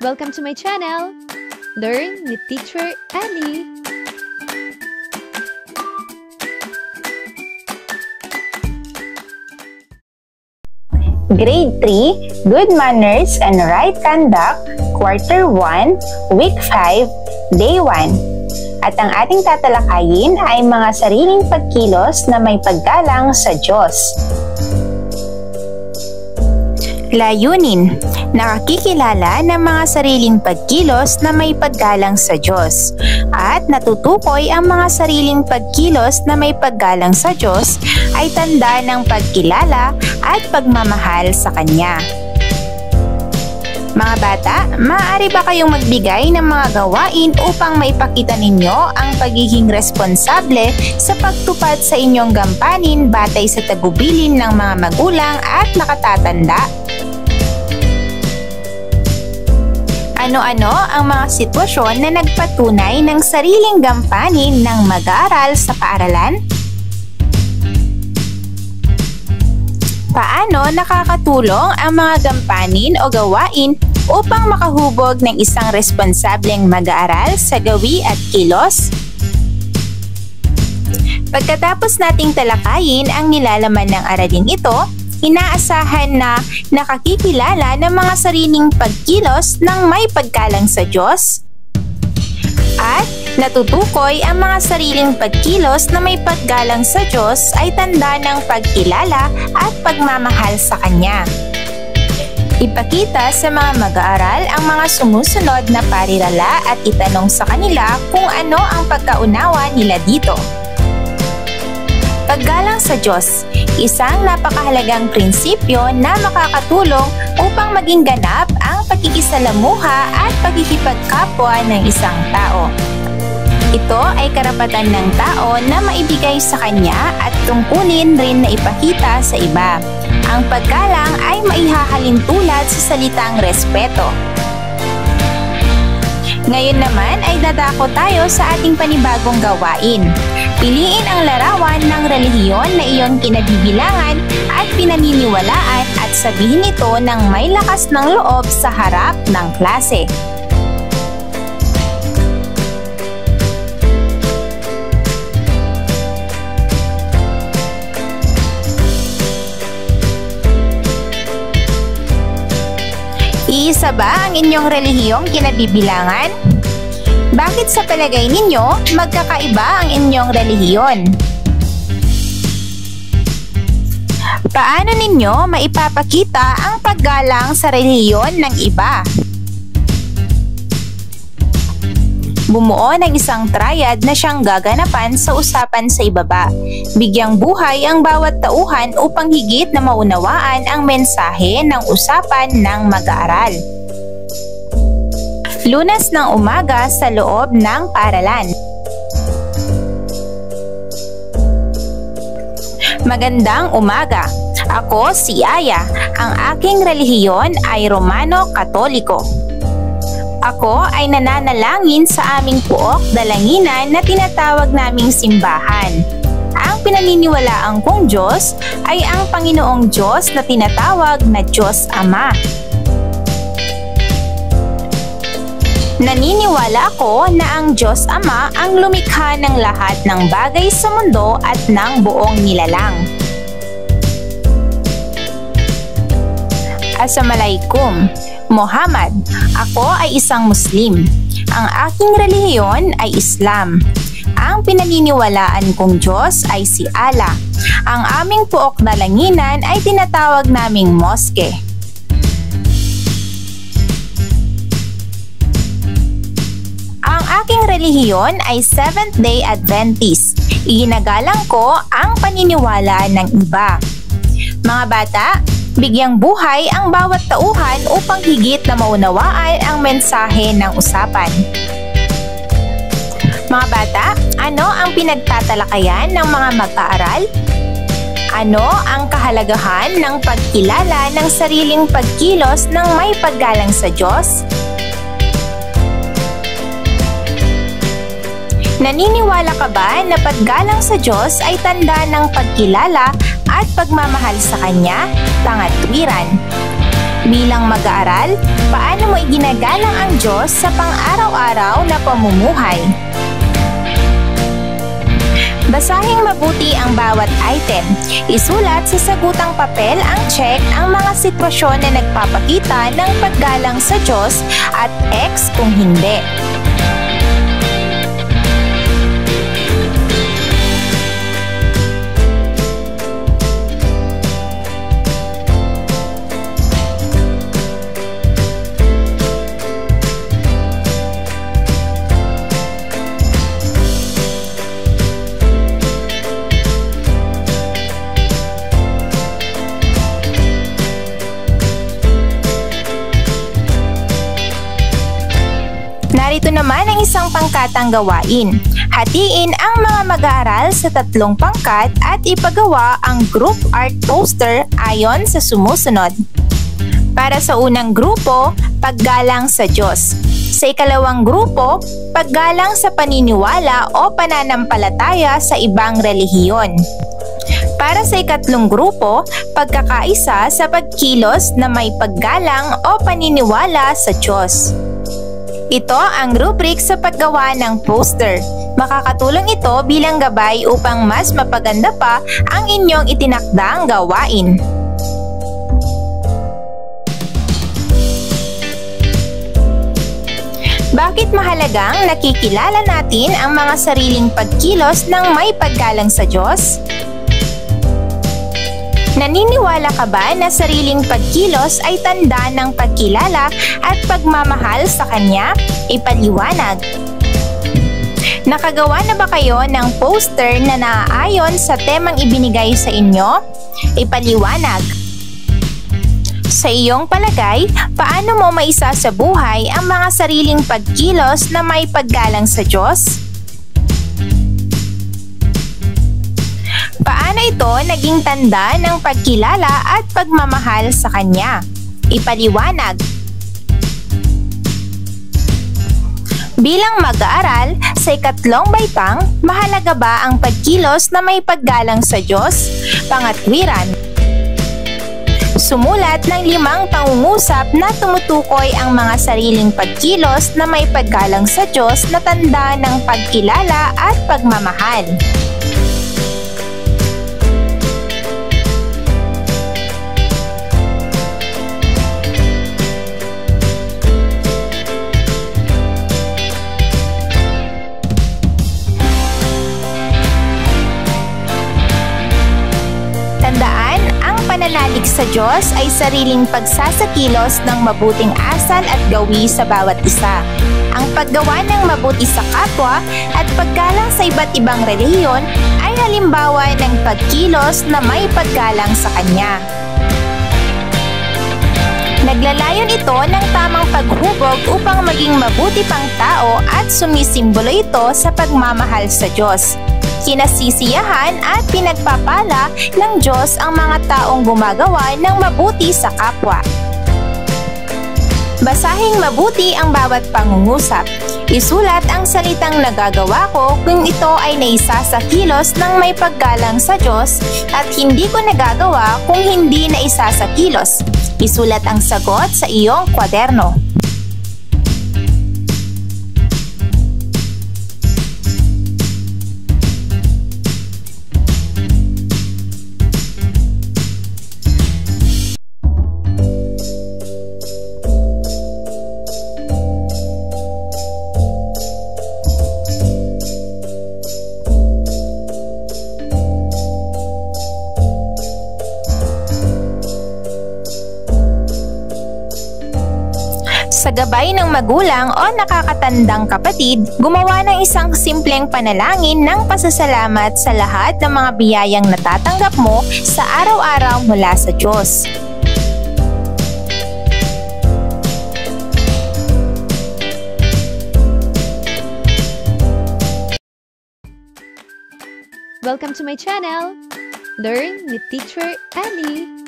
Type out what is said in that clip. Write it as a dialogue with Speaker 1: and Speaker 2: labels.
Speaker 1: Welcome to my channel, Learn with Teacher Annie.
Speaker 2: Grade 3, Good Manners and Right Conduct, Quarter 1, Week 5, Day 1. At ang ating tatalakayin ay mga sariling pagkilos na may paggalang sa Diyos. Layunin, nakakikilala ng mga sariling pagkilos na may paggalang sa Diyos. At natutukoy ang mga sariling pagkilos na may paggalang sa Diyos ay tanda ng pagkilala at pagmamahal sa Kanya. Mga bata, maaari ba kayong magbigay ng mga gawain upang maipakita ninyo ang pagiging responsable sa pagtupad sa inyong gampanin batay sa tagubilin ng mga magulang at nakatatanda? Ano-ano ang mga sitwasyon na nagpatunay ng sariling gampanin ng mag-aaral sa paaralan? Paano nakakatulong ang mga gampanin o gawain upang makahubog ng isang responsableng mag-aaral sa gawi at kilos? Pagkatapos nating talakayin ang nilalaman ng aralin ito, inaasahan na nakakikilala ng mga sariling pagkilos ng may paggalang sa Diyos at natutukoy ang mga sariling pagkilos na may paggalang sa Diyos ay tanda ng pagkilala at pagmamahal sa Kanya. Ipakita sa mga mag-aaral ang mga sumusunod na parirala at itanong sa kanila kung ano ang pagkaunawa nila dito. Paggalang sa Diyos, isang napakahalagang prinsipyo na makakatulong upang maging ganap ang pakikisalamuha at pakikipagkapwa ng isang tao. Ito ay karapatan ng tao na maibigay sa kanya at tungkulin rin na ipakita sa iba. Ang paggalang ay maihahalin tulad sa salitang respeto. Ngayon naman ay dadako tayo sa ating panibagong gawain. Piliin ang larawan ng relihiyon na iyong kinabibilangan at pinaniniwalaan at sabihin ito ng may lakas ng loob sa harap ng klase. Iisa ba ang inyong relihiyong kinabibilangan? Bakit sa palagay ninyo magkakaiba ang inyong relihiyon? Paano ninyo maipapakita ang paggalang sa relihiyon ng iba? Bumuo ng isang triad na siyang gaganapan sa usapan sa ibaba. Bigyang buhay ang bawat tauhan upang higit na maunawaan ang mensahe ng usapan ng mag-aaral. Lunes ng umaga sa loob ng paaralan. Magandang umaga. Ako si Aya. Ang aking relihiyon ay Romano Katoliko. Ako ay nananalangin sa aming puok dalanginan na tinatawag naming simbahan. Ang pinaniniwalaan kong Diyos ay ang Panginoong Diyos na tinatawag na Diyos Ama. Naniniwala ako na ang Diyos Ama ang lumikha ng lahat ng bagay sa mundo at ng buong nilalang. Assalamualaikum. Muhammad, ako ay isang Muslim. Ang aking relihiyon ay Islam. Ang pinaniniwalaan kong Diyos ay si Allah. Ang aming puok na langinan ay tinatawag naming moske. Ang aking relihiyon ay Seventh-day Adventist. Iginagalang ko ang paniniwala ng iba. Mga bata, bigyang buhay ang bawat tauhan upang higit na maunawaan ang mensahe ng usapan. Mga bata, ano ang pinagtatalakayan ng mga mag-aaral? Ano ang kahalagahan ng pagkilala ng sariling pagkilos ng may paggalang sa Diyos? Naniniwala ka ba na paggalang sa Diyos ay tanda ng pagkilala at pagmamahal sa Kanya, pangatwiran? Bilang mag-aaral, paano mo iginagalang ang Diyos sa pang-araw-araw na pamumuhay? Basahing mabuti ang bawat item. Isulat sa sagutang papel ang check ang mga sitwasyon na nagpapakita ng paggalang sa Diyos at X kung hindi. Narito naman ang isang pangkatang gawain. Hatiin ang mga mag-aaral sa 3 pangkat at ipagawa ang group art poster ayon sa sumusunod. Para sa unang grupo, paggalang sa Diyos. Sa ikalawang grupo, paggalang sa paniniwala o pananampalataya sa ibang relihiyon. Para sa ikatlong grupo, pagkakaisa sa pagkilos na may paggalang o paniniwala sa Diyos. Ito ang rubric sa paggawa ng poster. Makakatulong ito bilang gabay upang mas mapaganda pa ang inyong itinakdang gawain. Bakit mahalagang nakikilala natin ang mga sariling pagkilos ng may paggalang sa Diyos? Naniniwala ka ba na sariling pagkilos ay tanda ng pagkilala at pagmamahal sa Kanya? Ipaliwanag. Nakagawa na ba kayo ng poster na naaayon sa temang ibinigay sa inyo? Ipaliwanag. Sa iyong palagay, paano mo maisasabuhay ang mga sariling pagkilos na may paggalang sa Diyos? Paano ito naging tanda ng pagkilala at pagmamahal sa Kanya? Ipaliwanag. Bilang mag-aaral, sa ikatlong baitang, mahalaga ba ang pagkilos na may paggalang sa Diyos? Pangatwiran. Sumulat ng 5 pangungusap na tumutukoy ang mga sariling pagkilos na may paggalang sa Diyos na tanda ng pagkilala at pagmamahal. Tandaan, ang pananalig sa Diyos ay sariling pagsasakilos ng mabuting asal at gawi sa bawat isa. Ang paggawa ng mabuti sa kapwa at paggalang sa iba't ibang relihiyon ay halimbawa ng pagkilos na may paggalang sa Kanya. Naglalayon ito ng tamang paghubog upang maging mabuti pang tao at sumisimbolo ito sa pagmamahal sa Diyos. Kinasisiyahan at pinagpapala ng Diyos ang mga taong gumagawa ng mabuti sa kapwa. Basahing mabuti ang bawat pangungusap. Isulat ang salitang nagagawa ko kung ito ay naisa sa kilos ng may paggalang sa Diyos at hindi ko nagagawa kung hindi naisa sa kilos. Isulat ang sagot sa iyong kwaderno. Sa gabay ng magulang o nakakatandang kapatid, gumawa ng isang simpleng panalangin ng pasasalamat sa lahat ng mga biyayang natatanggap mo sa araw-araw mula sa Diyos.
Speaker 1: Welcome to my channel, Learn with Teacher Ali.